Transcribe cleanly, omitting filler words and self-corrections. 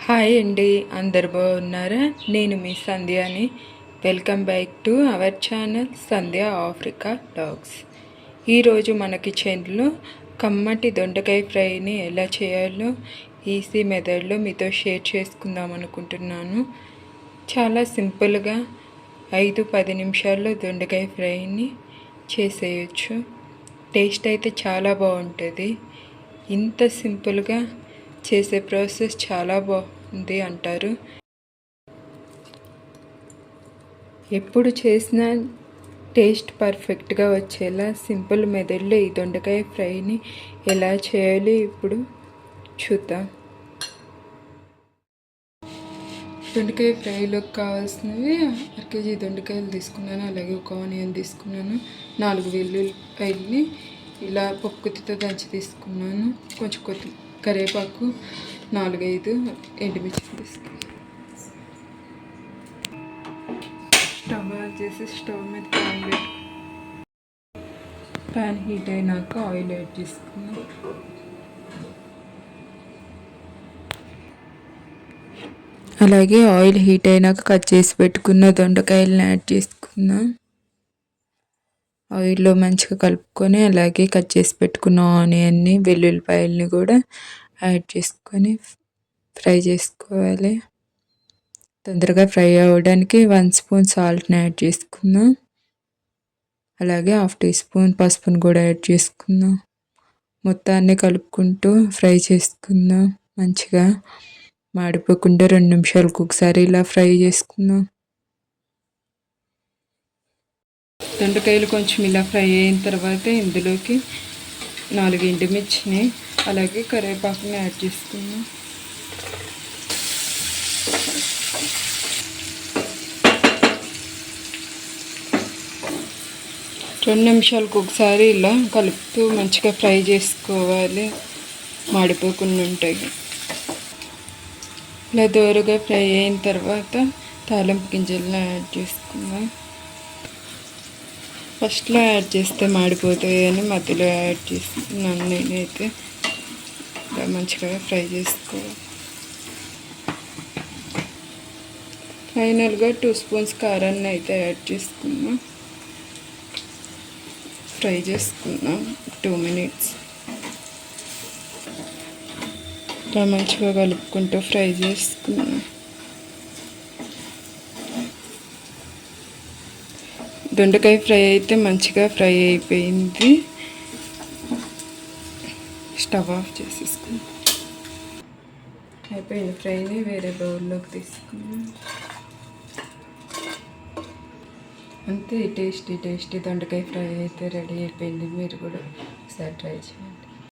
Hi అండి, అందరు బాగున్నారా? నేను మీ సంధ్యాని. Welcome back to our channel Sandhya Africa blogs. ఈరోజు మన కిచెన్లో కమ్మటి దొండకాయ ఫ్రైని ఎలా చేయాలో ఈజీ మెథడ్లో మీతో షేర్ చేసుకుందాం అనుకుంటున్నాను. చాలా సింపుల్గా 5-10 నిమిషాల్లో దొండకాయ ఫ్రైని చేసేయచ్చు. టేస్ట్ అయితే చాలా బాగుంటుంది. ఇంత సింపుల్గా చేసే ప్రాసెస్ చాలా బాగుంది అంటారు. ఎప్పుడు చేసినా టేస్ట్ పర్ఫెక్ట్గా వచ్చేలా సింపుల్ మెథడ్లో ఈ దొండకాయ ఫ్రైని ఎలా చేయాలి ఇప్పుడు చూద్దాం. దొండకాయ ఫ్రైలోకి కావాల్సినవి 1 kg దొండకాయలు తీసుకున్నాను. అలాగే 1 ఆనియన్ తీసుకున్నాను. 4 వెల్లుల్లిపాయలని ఇలా పప్పుతో దంచి తీసుకున్నాను. కొంచెం కరివేపాకు, 4-5 ఎండుమిర్చి తీసుకున్నాను. స్టవ్ ఆన్ చేసి స్టవ్ మీద ప్యాన్ హీట్ అయినాక ఆయిల్ యాడ్ చేసుకున్నాం. అలాగే ఆయిల్ హీట్ అయినాక కట్ చేసి పెట్టుకున్న దొండకాయలను యాడ్ చేసుకున్నాం. ఆయిల్లో మంచిగా కలుపుకొని అలాగే కట్ చేసి పెట్టుకున్న ఆనియన్ని, వెల్లుల్లిపాయలని కూడా యాడ్ చేసుకొని ఫ్రై చేసుకోవాలి. తొందరగా ఫ్రై అవ్వడానికి 1 స్పూన్ సాల్ట్ని యాడ్ చేసుకుందాం. అలాగే 1/2 టీ స్పూన్ పసుపుని కూడా యాడ్ చేసుకుందాం. మొత్తాన్ని కలుపుకుంటూ ఫ్రై చేసుకుందాం. మంచిగా మాడిపోకుండా 2 నిమిషాలకు ఒకసారి ఇలా ఫ్రై చేసుకుందాం. దొండకాయలు కొంచెం ఇలా ఫ్రై అయిన తర్వాత ఇందులోకి 4 ఎండుమిర్చిని అలాగే కరివేపాకుని యాడ్ చేసుకుందాం. రెండు నిమిషాలకు ఒకసారి ఇలా కలుపుతూ మంచిగా ఫ్రై చేసుకోవాలి, మాడిపోకుండా ఉంటాయి. ఇలా దోరగా ఫ్రై అయిన తర్వాత తాలింపు గింజలను యాడ్ చేసుకుందాం. ఫస్ట్లో యాడ్ చేస్తే మాడిపోతాయి అని మధ్యలో యాడ్ చేస్తున్నాను నేనైతే. ఇలా మంచిగా ఫ్రై చేసుకోవాలి. ఫైనల్గా 2 స్పూన్స్ కారాన్ని అయితే యాడ్ చేసుకున్నాం. ఫ్రై చేసుకున్నాం 2 minutes. ఇలా మంచిగా కలుపుకుంటూ ఫ్రై చేసుకున్నాం. దొండకాయ ఫ్రై అయితే మంచిగా ఫ్రై అయిపోయింది. స్టవ్ ఆఫ్ చేసేసుకున్నాం. అయిపోయిన ఫ్రైని వేరే బౌల్లోకి తీసుకున్నాం. అంతే, టేస్టీ దొండకాయ ఫ్రై అయితే రెడీ అయిపోయింది. మీరు కూడా ఒకసారి ట్రై చేయండి.